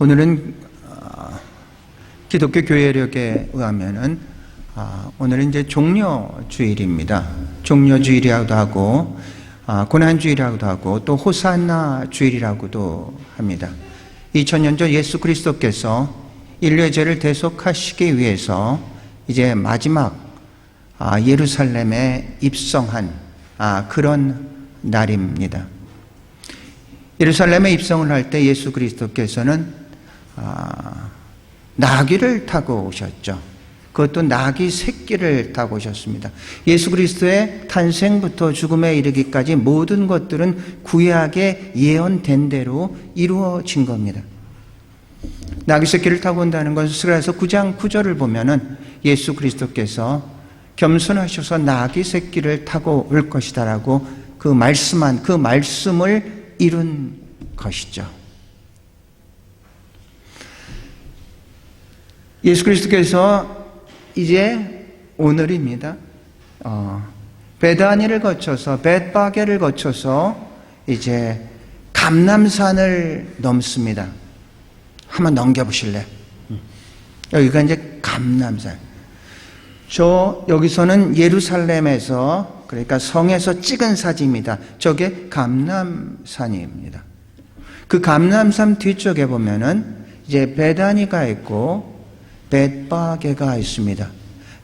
오늘은 기독교 교회력에 의하면은 오늘은 이제 종려주일입니다. 종려주일이라고도 하고 고난주일이라고도 하고 또 호산나 주일이라고도 합니다. 2000년 전 예수 그리스도께서 인류의 죄를 대속하시기 위해서 이제 마지막 예루살렘에 입성한 그런 날입니다. 예루살렘에 입성을 할 때 예수 그리스도께서는 나귀를 타고 오셨죠. 그것도 나귀 새끼를 타고 오셨습니다. 예수 그리스도의 탄생부터 죽음에 이르기까지 모든 것들은 구약에 예언된 대로 이루어진 겁니다. 나귀 새끼를 타고 온다는 것은 그래서 9장 9절을 보면은 예수 그리스도께서 겸손하셔서 나귀 새끼를 타고 올 것이다라고 그 말씀을 이룬 것이죠. 예수 그리스도께서 이제 오늘입니다. 베다니를 거쳐서 벳바게를 거쳐서 이제 감람산을 넘습니다. 한번 넘겨보실래요? 여기가 이제 감람산. 여기서는 예루살렘에서, 그러니까 성에서 찍은 사진입니다. 저게 감람산입니다. 그 감람산 뒤쪽에 보면은 이제 베다니가 있고 벳바게가 있습니다.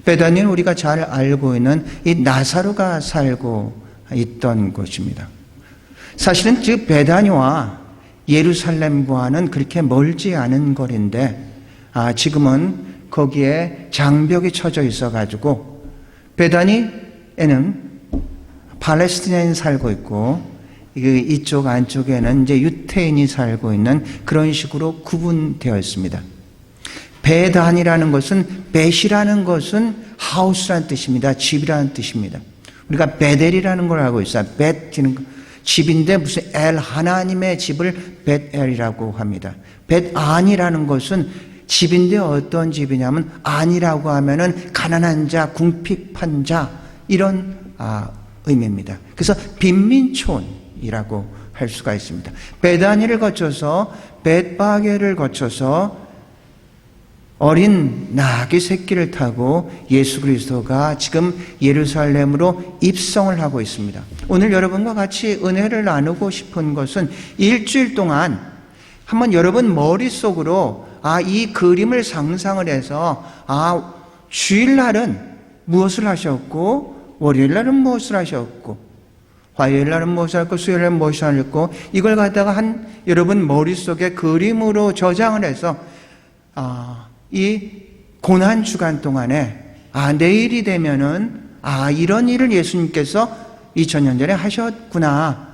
베다니는 우리가 잘 알고 있는 이 나사로가 살고 있던 곳입니다. 사실은 즉 베다니와 예루살렘과는 그렇게 멀지 않은 거리인데 지금은 거기에 장벽이 쳐져 있어가지고 베다니에는 팔레스티나인이 살고 있고 이쪽 안쪽에는 이제 유태인이 살고 있는 그런 식으로 구분되어 있습니다. 베단이라는 것은 벳이라는 것은 하우스라는 뜻입니다. 집이라는 뜻입니다. 우리가 베델이라는 걸 알고 있어요. 벳이는 집인데 무슨 하나님의 집을 벳엘이라고 합니다. 벳안이라는 것은 집인데 어떤 집이냐면 안이라고 하면은 가난한 자, 궁핍한 자 이런 의미입니다. 그래서 빈민촌이라고 할 수가 있습니다. 베다니를 거쳐서 벳바게를 거쳐서 어린 나귀 새끼를 타고 예수 그리스도가 지금 예루살렘으로 입성을 하고 있습니다. 오늘 여러분과 같이 은혜를 나누고 싶은 것은 일주일 동안 한번 여러분 머릿속으로 이 그림을 상상을 해서 주일날은 무엇을 하셨고 월요일날은 무엇을 하셨고 화요일날은 무엇을 하셨고 수요일날은 무엇을 하셨고 이걸 갖다가 여러분 머릿속에 그림으로 저장을 해서 이 고난 주간 동안에 내일이 되면은 이런 일을 예수님께서 2000년 전에 하셨구나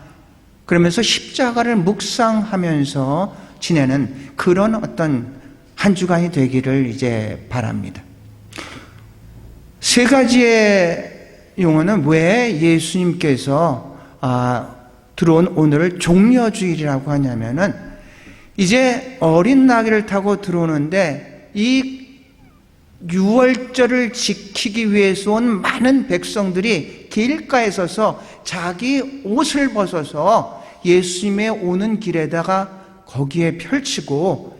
그러면서 십자가를 묵상하면서 지내는 그런 어떤 한 주간이 되기를 이제 바랍니다. 세 가지의 용어는 왜 예수님께서 들어온 오늘을 종려주일이라고 하냐면은 이제 어린 나귀를 타고 들어오는데 이 유월절을 지키기 위해서 온 많은 백성들이 길가에 서서 자기 옷을 벗어서 예수님의 오는 길에다가 거기에 펼치고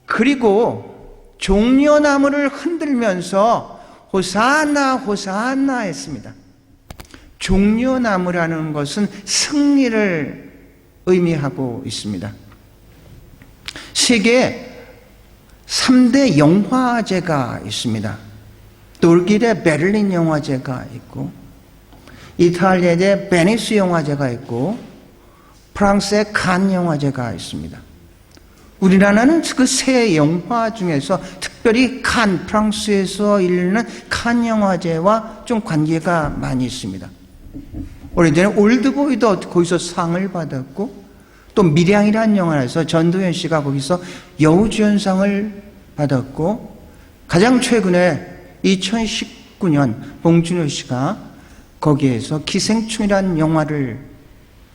그리고 종려나무를 흔들면서 호산나 호산나 했습니다. 종려나무라는 것은 승리를 의미하고 있습니다. 세계 3대 영화제가 있습니다. 독일의 베를린 영화제가 있고 이탈리아의 베니스 영화제가 있고 프랑스의 칸 영화제가 있습니다. 우리나라는 그 세 영화 중에서 특별히 프랑스에서 열리는 칸 영화제와 좀 관계가 많이 있습니다. 오래전에 올드보이도 거기서 상을 받았고 또 밀양이라는 영화에서 전도연 씨가 거기서 여우주연상을 받았고 가장 최근에 2019년 봉준호 씨가 거기에서 기생충이라는 영화를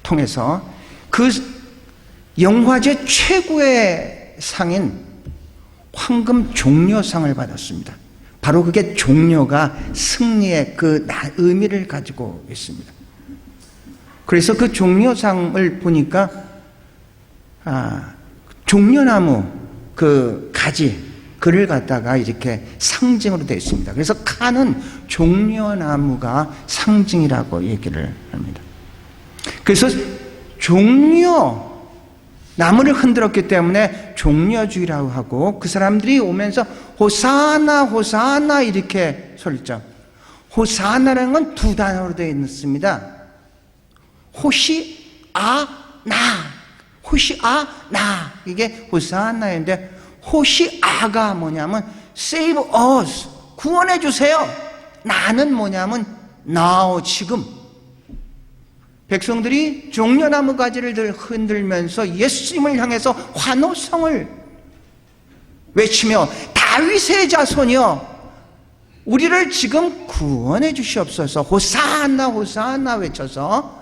통해서 그 영화제 최고의 상인 황금 종려상을 받았습니다. 바로 그게 종려가 승리의 그 의미를 가지고 있습니다. 그래서 그 종려상을 보니까 종려나무 그 가지, 그를 갖다가 이렇게 상징으로 되어 있습니다. 그래서 칸은 종려나무가 상징이라고 얘기를 합니다. 그래서 나무를 흔들었기 때문에 종려주의라고 하고, 그 사람들이 오면서 호사나 호사나 이렇게 소리죠. 호사나라는 건 두 단어로 되어 있습니다. 호시아나, 호시아나, 이게 호사나인데, 호시아가 뭐냐면 save us, 구원해 주세요. 나는 뭐냐면 now, 지금. 백성들이 종려나무 가지를 흔들면서 예수님을 향해서 환호성을 외치며 다윗의 자손이여, 우리를 지금 구원해 주시옵소서, 호사나 호사나 외쳐서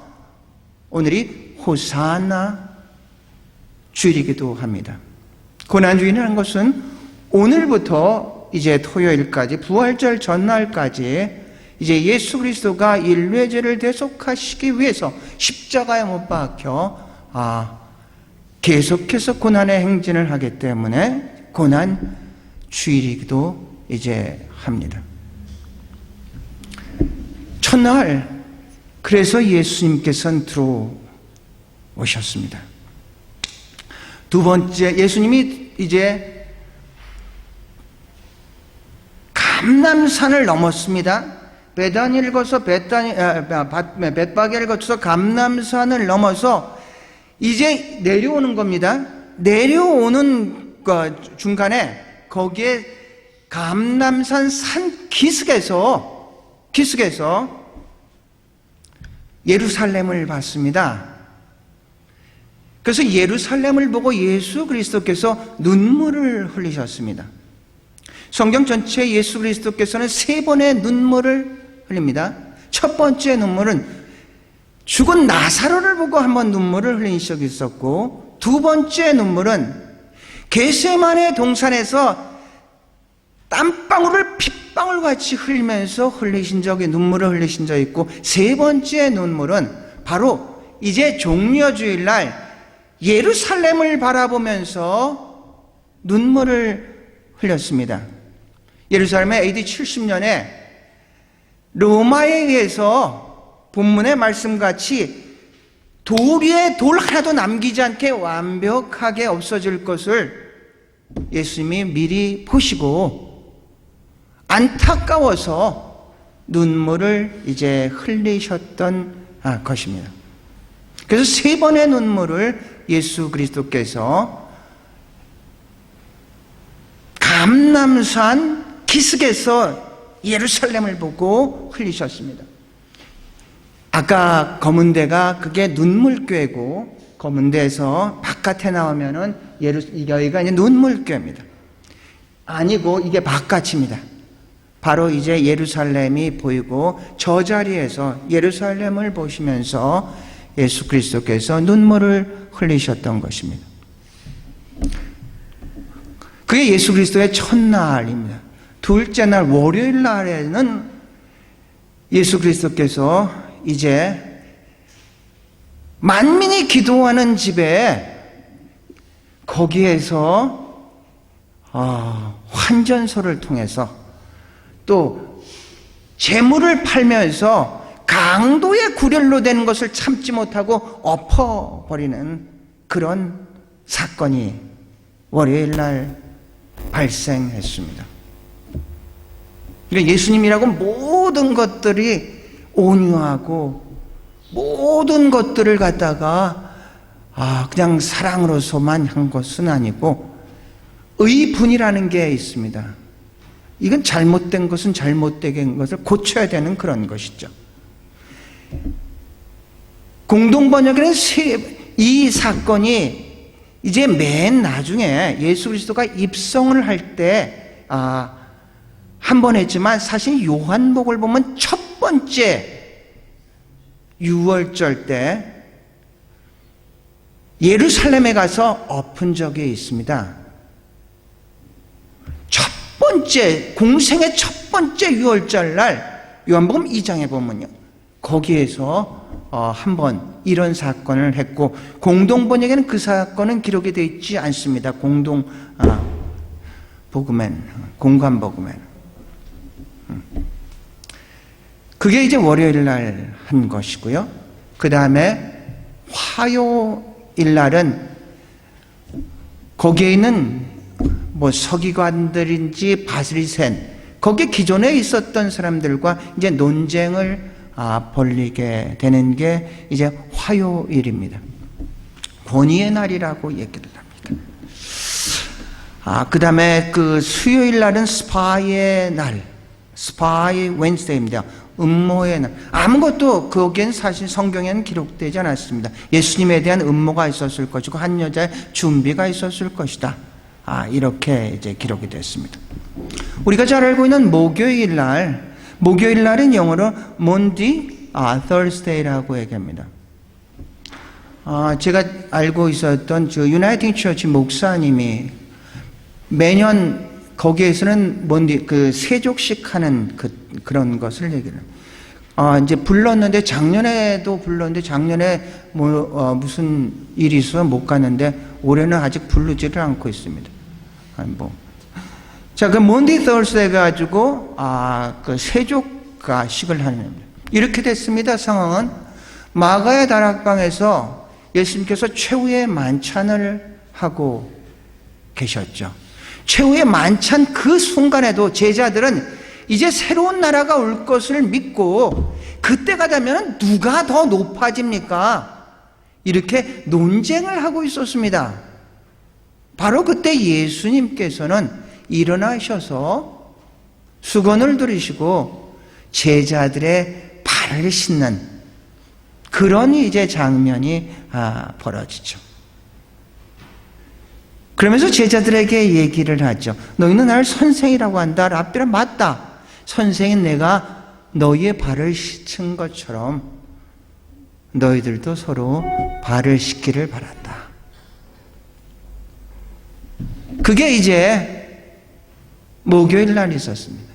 오늘이 호사나 주일이기도 합니다. 고난주일이라는 것은 오늘부터 이제 토요일까지, 부활절 전날까지 이제 예수 그리스도가 인류의 죄를 대속하시기 위해서 십자가에 못 박혀 계속해서 고난의 행진을 하기 때문에 고난 주일이기도 이제 합니다. 첫날, 그래서 예수님께서는 들어오셨습니다. 두 번째, 예수님이 이제 감람산을 넘었습니다. 베다니를 거쳐 벳바게를 거쳐서 감람산을 넘어서 이제 내려오는 겁니다. 내려오는 중간에 거기에 감람산 산 기슭에서 예루살렘을 봤습니다. 그래서 예루살렘을 보고 예수 그리스도께서 눈물을 흘리셨습니다. 성경 전체에 예수 그리스도께서는 3번의 눈물을 흘립니다. 첫 번째 눈물은 죽은 나사로를 보고 한번 눈물을 흘린 적이 있었고, 두 번째 눈물은 겟세마네 동산에서 땀방울을 핏방울 같이 흘리면서 눈물을 흘리신 적이 있고, 세 번째 눈물은 바로 이제 종려주일날 예루살렘을 바라보면서 눈물을 흘렸습니다. 예루살렘에 AD 70년에 로마에 의해서 본문의 말씀같이 돌 위에 돌 하나도 남기지 않게 완벽하게 없어질 것을 예수님이 미리 보시고 안타까워서 눈물을 이제 흘리셨던 것입니다. 그래서 3번의 눈물을 예수 그리스도께서 감람산 기슭에서 예루살렘을 보고 흘리셨습니다. 아까 검은 데가 그게 눈물교회고, 검은 데에서 바깥에 나오면은 여기가 이제 눈물교회입니다. 아니고 이게 바깥입니다. 바로 이제 예루살렘이 보이고, 저 자리에서 예루살렘을 보시면서 예수 그리스도께서 눈물을 흘리셨던 것입니다. 그게 예수 그리스도의 첫날입니다. 둘째 날 월요일 날에는 예수 그리스도께서 이제 만민이 기도하는 집에 거기에서 환전소를 통해서 또 재물을 팔면서 강도의 구렬로 된 것을 참지 못하고 엎어버리는 그런 사건이 월요일 날 발생했습니다. 그러니까 예수님이라고 모든 것들이 온유하고 모든 것들을 갖다가 그냥 사랑으로서만 한 것은 아니고 의분이라는 게 있습니다. 이건 잘못된 것은 잘못된 것을 고쳐야 되는 그런 것이죠. 공동번역에는 이 사건이 이제 맨 나중에 예수 그리스도가 입성을 할 때 한 번 했지만, 사실 요한복을 보면 첫 번째 유월절 때 예루살렘에 가서 엎은 적이 있습니다. 첫 번째, 공생의 첫 번째 유월절 날 요한복음 2장에 보면요, 거기에서 한 번 이런 사건을 했고, 공동번역에는 그 사건은 기록이 되어 있지 않습니다. 공관버그맨. 그게 이제 월요일 날 한 것이고요. 그 다음에 화요일 날은 거기에 있는 서기관들인지 바리새인, 거기에 기존에 있었던 사람들과 이제 논쟁을 벌이게 되는 게 이제 화요일입니다. 권위의 날이라고 얘기를 합니다. 그 다음에 그 수요일 날은 스파이의 날, 스파이 웬스데이입니다. 음모의 날. 아무것도 거기엔 사실 성경에는 기록되지 않았습니다. 예수님에 대한 음모가 있었을 것이고 한 여자의 준비가 있었을 것이다. 이렇게 이제 기록이 됐습니다. 우리가 잘 알고 있는 목요일 날은 영어로 Monday, Thursday라고 얘기합니다. 제가 알고 있었던 유나이팅 처치 목사님이 매년 거기에서는 그 세족식 하는 그런 것을 얘기를 합니다. 이제 불렀는데 작년에 무슨 일이 있어서 못 갔는데 올해는 아직 부르지를 않고 있습니다. 자, 그 Monday, Thursday 가지고 그 세족식을 하는 겁니다. 이렇게 됐습니다. 상황은 마가의 다락방에서 예수님께서 최후의 만찬을 하고 계셨죠. 최후의 만찬 그 순간에도 제자들은 이제 새로운 나라가 올 것을 믿고 그때가 되면 누가 더 높아집니까? 이렇게 논쟁을 하고 있었습니다. 바로 그때 예수님께서는 일어나셔서 수건을 들이시고 제자들의 발을 씻는 그런 이제 장면이 벌어지죠. 그러면서 제자들에게 얘기를 하죠. 너희는 나를 선생이라고 한다. 랍비라, 맞다. 선생인 내가 너희의 발을 씻은 것처럼 너희들도 서로 발을 씻기를 바란다. 그게 이제 목요일 날 있었습니다.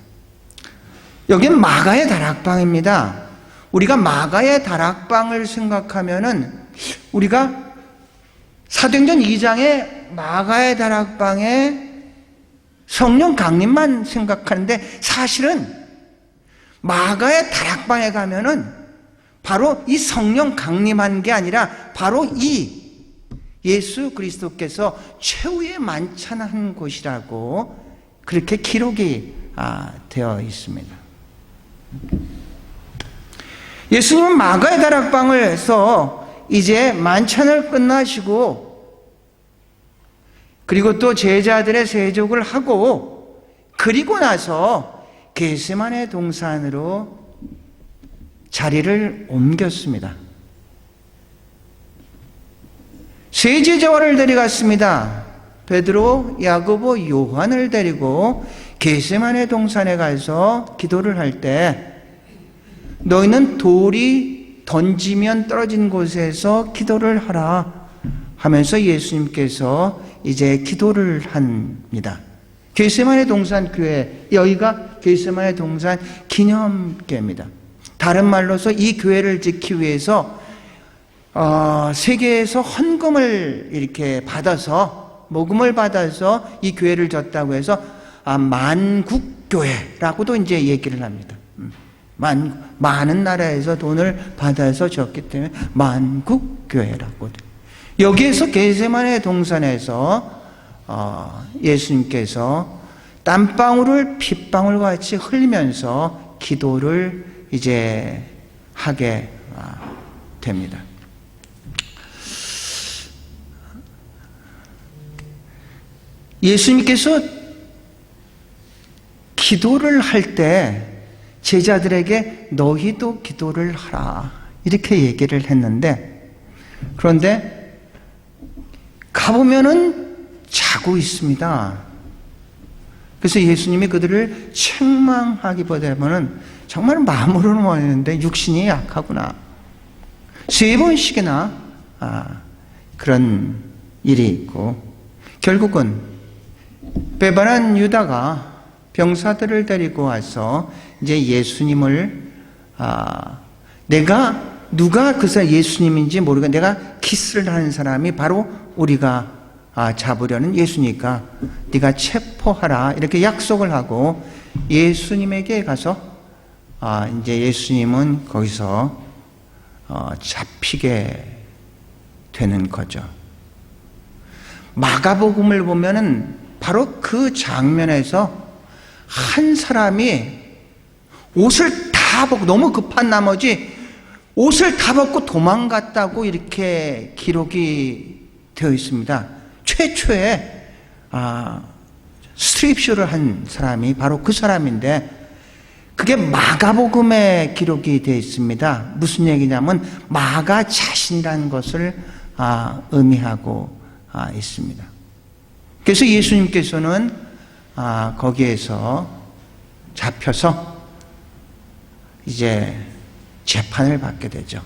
여기는 마가의 다락방입니다. 우리가 마가의 다락방을 생각하면은 우리가 사도행전 2장의 마가의 다락방에 성령 강림만 생각하는데 사실은 마가의 다락방에 가면은 바로 이 성령 강림한 게 아니라 바로 이 예수 그리스도께서 최후의 만찬한 곳이라고 그렇게 기록이 되어 있습니다. 예수님은 마가의 다락방에서 이제 만찬을 끝나시고 그리고 또 제자들의 세족을 하고 그리고 나서 겟세마네 동산으로 자리를 옮겼습니다. 세 제자를 데려갔습니다. 베드로, 야고보, 요한을 데리고 겟세마네 동산에 가서 기도를 할 때 너희는 돌이 던지면 떨어진 곳에서 기도를 하라 하면서 예수님께서 이제 기도를 합니다. 겟세마네 동산 교회, 여기가 겟세마네 동산 기념교회입니다. 다른 말로서 이 교회를 짓기 위해서 세계에서 헌금을 이렇게 받아서 모금을 받아서 이 교회를 졌다고 해서 만국교회라고도 이제 얘기를 합니다. 많은 나라에서 돈을 받아서 졌기 때문에 만국교회라고. 여기에서 겟세마네 동산에서 예수님께서 땀방울을 핏방울과 같이 흘리면서 기도를 이제 하게 됩니다. 예수님께서 기도를 할 때 제자들에게 너희도 기도를 하라 이렇게 얘기를 했는데 그런데 가보면은 자고 있습니다. 그래서 예수님이 그들을 책망하기보다는 정말 마음으로는 원했는데 육신이 약하구나. 3번씩이나 그런 일이 있고 결국은 배반한 유다가 병사들을 데리고 와서 이제 예수님을 내가 누가 그 사람 예수님인지 모르고 내가 키스를 하는 사람이 바로 우리가 잡으려는 예수니까 네가 체포하라 이렇게 약속을 하고 예수님에게 가서 이제 예수님은 거기서 잡히게 되는 거죠. 마가복음을 보면은 바로 그 장면에서 한 사람이 옷을 다 벗고 너무 급한 나머지 옷을 다 벗고 도망갔다고 이렇게 기록이 되어 있습니다. 최초의 스트립쇼를 한 사람이 바로 그 사람인데 그게 마가복음에 기록이 되어 있습니다. 무슨 얘기냐면 마가 자신이라는 것을 의미하고 있습니다. 그래서 예수님께서는 거기에서 잡혀서 이제 재판을 받게 되죠.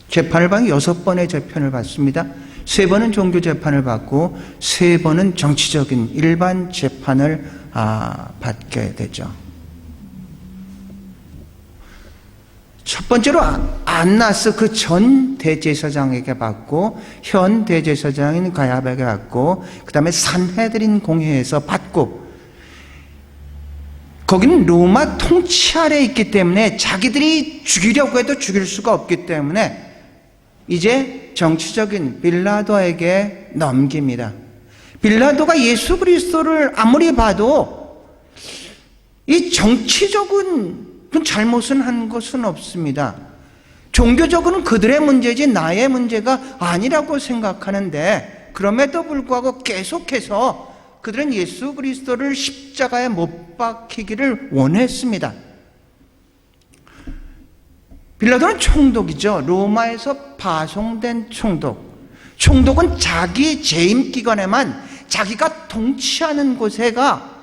재판을 받고 6번의 재판을 받습니다. 3번은 종교 재판을 받고 3번은 정치적인 일반 재판을 받게 되죠. 첫 번째로 안나스 그 전 대제사장에게 받고 현 대제사장인 가야바에게 받고 그 다음에 산헤드린 공회에서 받고 거기는 로마 통치 아래에 있기 때문에 자기들이 죽이려고 해도 죽일 수가 없기 때문에 이제 정치적인 빌라도에게 넘깁니다. 빌라도가 예수 그리스도를 아무리 봐도 이 정치적인 잘못은 한 것은 없습니다. 종교적으로는 그들의 문제지 나의 문제가 아니라고 생각하는데 그럼에도 불구하고 계속해서 그들은 예수 그리스도를 십자가에 못 박히기를 원했습니다. 빌라도는 총독이죠. 로마에서 파송된 총독. 총독은 자기 재임 기간에만 자기가 통치하는 곳에가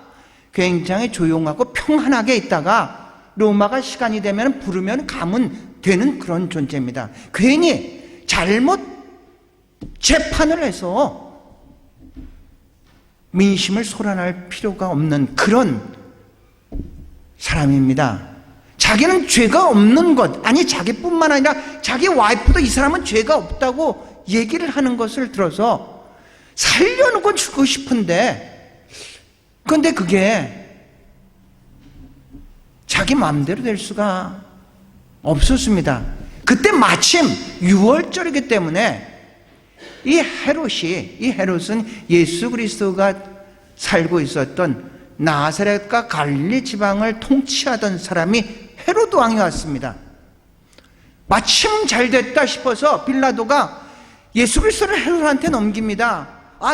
굉장히 조용하고 평안하게 있다가 로마가 시간이 되면 부르면 가면 되는 그런 존재입니다. 괜히 잘못 재판을 해서 민심을 소란할 필요가 없는 그런 사람입니다. 자기는 죄가 없는 것, 아니 자기뿐만 아니라 자기 와이프도 이 사람은 죄가 없다고 얘기를 하는 것을 들어서 살려놓고 주고 싶은데 그런데 그게 자기 마음대로 될 수가 없었습니다. 그때 마침 6월절이기 때문에 이 헤롯은 예수 그리스도가 살고 있었던 나사렛과 갈릴리 지방을 통치하던 사람이 헤롯 왕이 왔습니다. 마침 잘 됐다 싶어서 빌라도가 예수 그리스도를 헤롯한테 넘깁니다.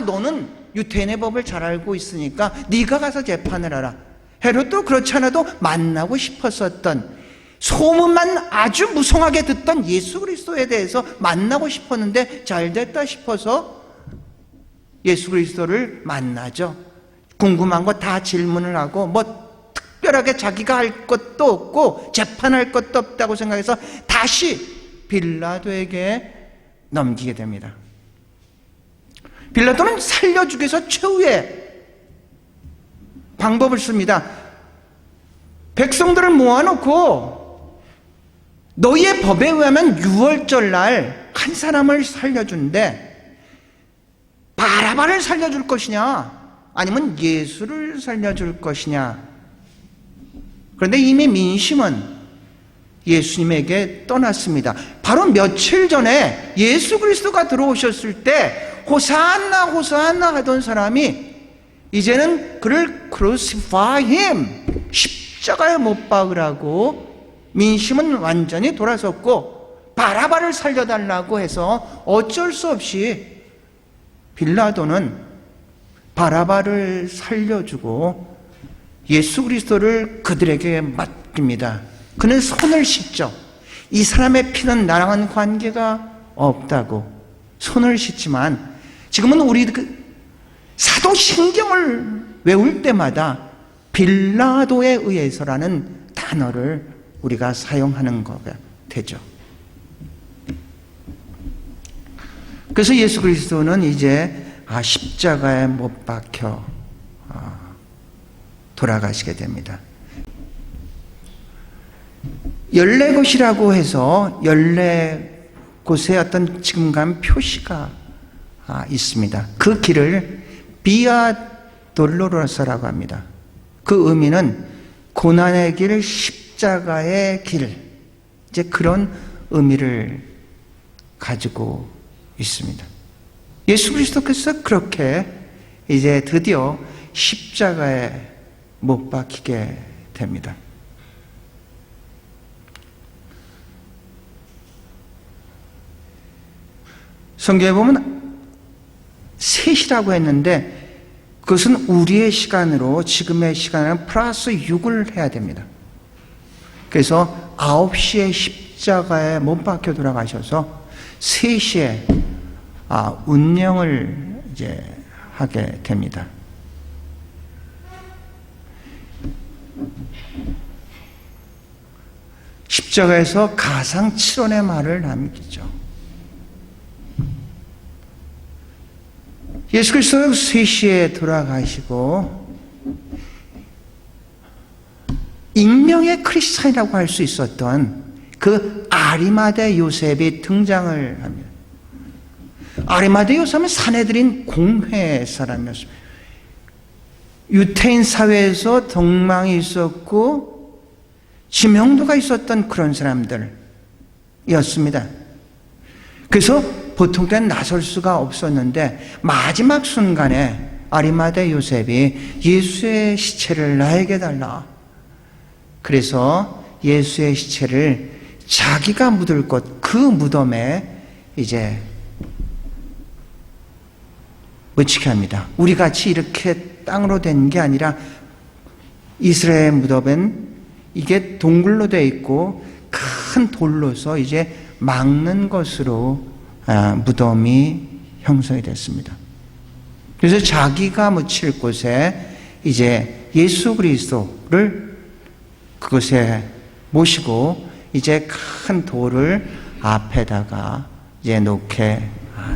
너는 유태인의 법을 잘 알고 있으니까 네가 가서 재판을 하라. 헤롯도 그렇지 않아도 만나고 싶었었던 소문만 아주 무성하게 듣던 예수 그리스도에 대해서 만나고 싶었는데 잘 됐다 싶어서 예수 그리스도를 만나죠. 궁금한 거 다 질문을 하고 뭐 특별하게 자기가 할 것도 없고 재판할 것도 없다고 생각해서 다시 빌라도에게 넘기게 됩니다. 빌라도는 살려주기 위해서 최후의 방법을 씁니다. 백성들을 모아놓고 너희의 법에 의하면 6월절 날 한 사람을 살려준대. 바라바를 살려줄 것이냐 아니면 예수를 살려줄 것이냐. 그런데 이미 민심은 예수님에게 떠났습니다. 바로 며칠 전에 예수 그리스도가 들어오셨을 때 호산나 호산나 하던 사람이 이제는 그를 crucify him, 십자가에 못 박으라고 민심은 완전히 돌아섰고 바라바를 살려달라고 해서 어쩔 수 없이 빌라도는 바라바를 살려주고 예수 그리스도를 그들에게 맡깁니다. 그는 손을 씻죠. 이 사람의 피는 나랑은 관계가 없다고 손을 씻지만 지금은 우리 사도신경을 외울 때마다 빌라도에 의해서라는 단어를 우리가 사용하는 거가 되죠. 그래서 예수 그리스도는 이제 십자가에 못 박혀 돌아가시게 됩니다. 14곳이라고 해서 14곳의 어떤 지금감 표시가 있습니다. 그 길을 비아 돌로로서라고 합니다. 그 의미는 고난의 길, 십자가의 길, 이제 그런 의미를 가지고 있습니다. 예수 그리스도께서 그렇게 이제 드디어 십자가에 못 박히게 됩니다. 성경에 보면 3시라고 했는데 그것은 우리의 시간으로 지금의 시간은 플러스 6을 해야 됩니다. 그래서 9시에 십자가에 못 박혀 돌아가셔서 3시에 운명을 이제 하게 됩니다. 십자가에서 가상 7원의 말을 남기죠. 예수 그리스도 3시에 돌아가시고 익명의 크리스찬이라고 할 수 있었던 그 아리마대 요셉이 등장을 합니다. 아리마대 요셉은 사내들인 공회 사람이었습니다. 유태인 사회에서 덕망이 있었고 지명도가 있었던 그런 사람들이었습니다. 그래서 보통 때는 나설 수가 없었는데 마지막 순간에 아리마대 요셉이 예수의 시체를 나에게 달라. 그래서 예수의 시체를 자기가 묻을 곳, 그 무덤에 이제 묻히게 합니다. 우리 같이 이렇게 땅으로 된 게 아니라 이스라엘 무덤은 이게 동굴로 되어 있고 큰 돌로서 이제 막는 것으로 무덤이 형성이 됐습니다. 그래서 자기가 묻힐 곳에 이제 예수 그리스도를 그곳에 모시고 이제 큰 돌을 앞에다가 이제 놓게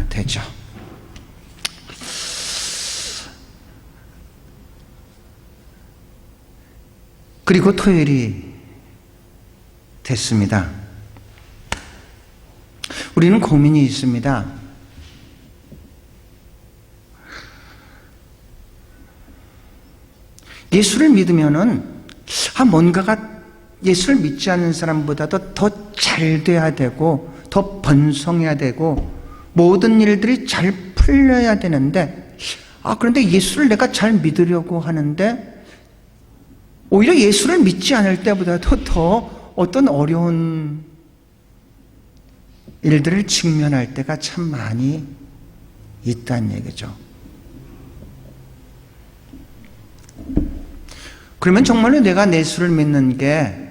되죠. 그리고 토요일이 됐습니다. 우리는 고민이 있습니다. 예수를 믿으면은 뭔가가 예수를 믿지 않는 사람보다도 더 잘 돼야 되고 더 번성해야 되고 모든 일들이 잘 풀려야 되는데 그런데 예수를 내가 잘 믿으려고 하는데 오히려 예수를 믿지 않을 때보다도 더 어떤 어려운 일들을 직면할 때가 참 많이 있다는 얘기죠. 그러면 정말로 내가 예수를 믿는 게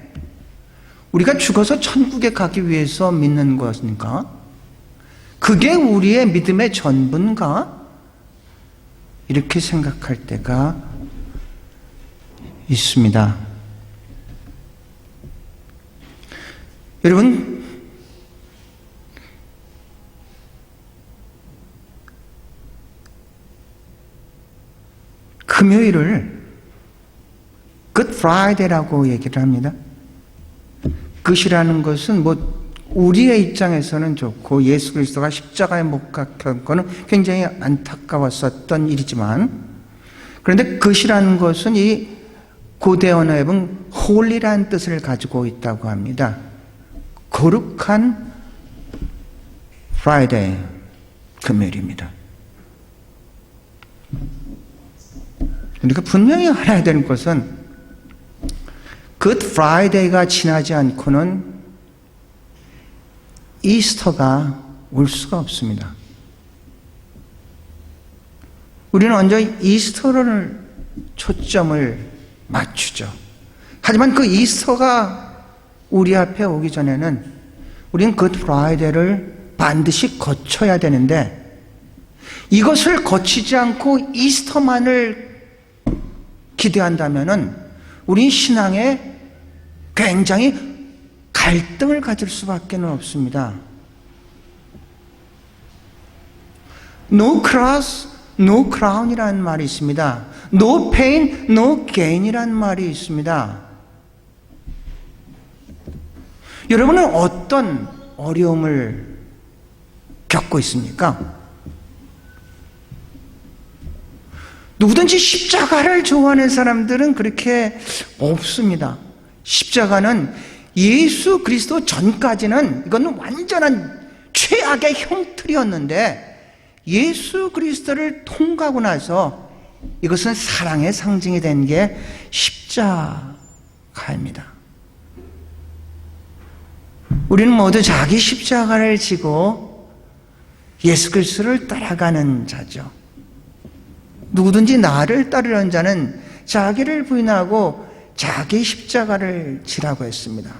우리가 죽어서 천국에 가기 위해서 믿는 것인가? 그게 우리의 믿음의 전부인가? 이렇게 생각할 때가 있습니다. 여러분, 금요일을 Good Friday라고 얘기를 합니다. Good이라는 것은 우리의 입장에서는 좋고 예수 그리스도가 십자가에 못 박힌 것은 굉장히 안타까웠었던 일이지만 그런데 Good이라는 것은 이 고대 언어에 보면 holy라는 뜻을 가지고 있다고 합니다. 거룩한 Friday, 금요일입니다. 우리가 분명히 알아야 되는 것은 Good Friday가 지나지 않고는 이스터가 올 수가 없습니다. 우리는 먼저 이스터를 초점을 맞추죠. 하지만 그 이스터가 우리 앞에 오기 전에는 우리는 Good Friday를 반드시 거쳐야 되는데 이것을 거치지 않고 이스터만을 기대한다면은 우리 신앙에 굉장히 갈등을 가질 수밖에 없습니다. No cross, no crown이라는 말이 있습니다. No pain, no gain이라는 말이 있습니다. 여러분은 어떤 어려움을 겪고 있습니까? 누구든지 십자가를 좋아하는 사람들은 그렇게 없습니다. 십자가는 예수 그리스도 전까지는 이건 완전한 최악의 형틀이었는데 예수 그리스도를 통과하고 나서 이것은 사랑의 상징이 된 게 십자가입니다. 우리는 모두 자기 십자가를 지고 예수 그리스도를 따라가는 자죠. 누구든지 나를 따르려는 자는 자기를 부인하고 자기 십자가를 지라고 했습니다.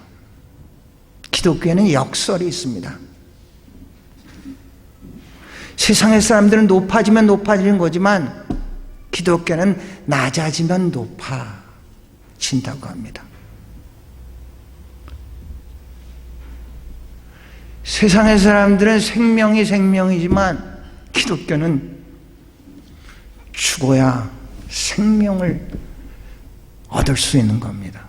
기독교에는 역설이 있습니다. 세상의 사람들은 높아지면 높아지는 거지만 기독교는 낮아지면 높아진다고 합니다. 세상의 사람들은 생명이 생명이지만 기독교는 죽어야 생명을 얻을 수 있는 겁니다.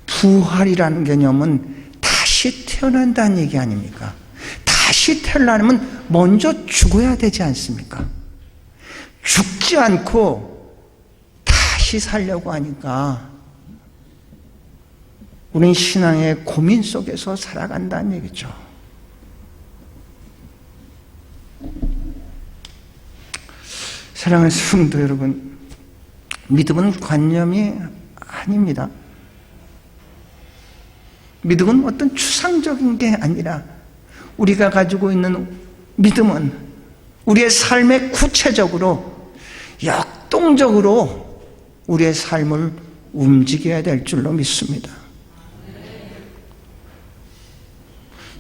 부활이라는 개념은 다시 태어난다는 얘기 아닙니까? 다시 태어나려면 먼저 죽어야 되지 않습니까? 죽지 않고 다시 살려고 하니까 우린 신앙의 고민 속에서 살아간다는 얘기죠. 사랑하는 성도 여러분, 믿음은 관념이 아닙니다. 믿음은 어떤 추상적인 게 아니라 우리가 가지고 있는 믿음은 우리의 삶에 구체적으로 역동적으로 우리의 삶을 움직여야 될 줄로 믿습니다.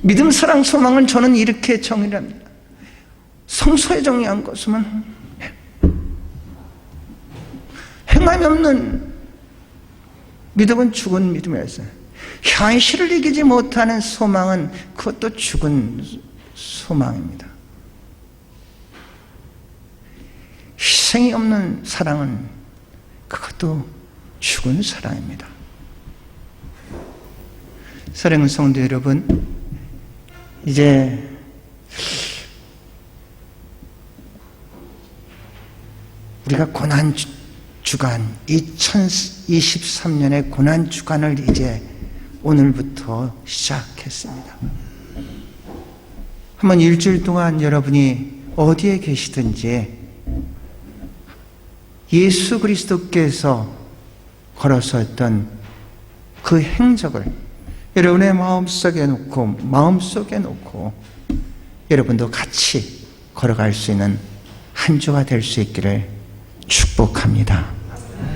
믿음, 사랑, 소망은 저는 이렇게 정의합니다. 성서에 정의한 것은 행함이 없는 믿음은 죽은 믿음이었어요. 현실을 이기지 못하는 소망은 그것도 죽은 소망입니다. 희생이 없는 사랑은 그것도 죽은 사랑입니다. 사랑하는 성도 여러분, 이제 우리가 고난주간 2023년의 고난주간을 이제 오늘부터 시작했습니다. 한번 일주일 동안 여러분이 어디에 계시든지 예수 그리스도께서 걸어섰던 그 행적을 여러분의 마음속에 놓고 여러분도 같이 걸어갈 수 있는 한 주가 될 수 있기를 축복합니다.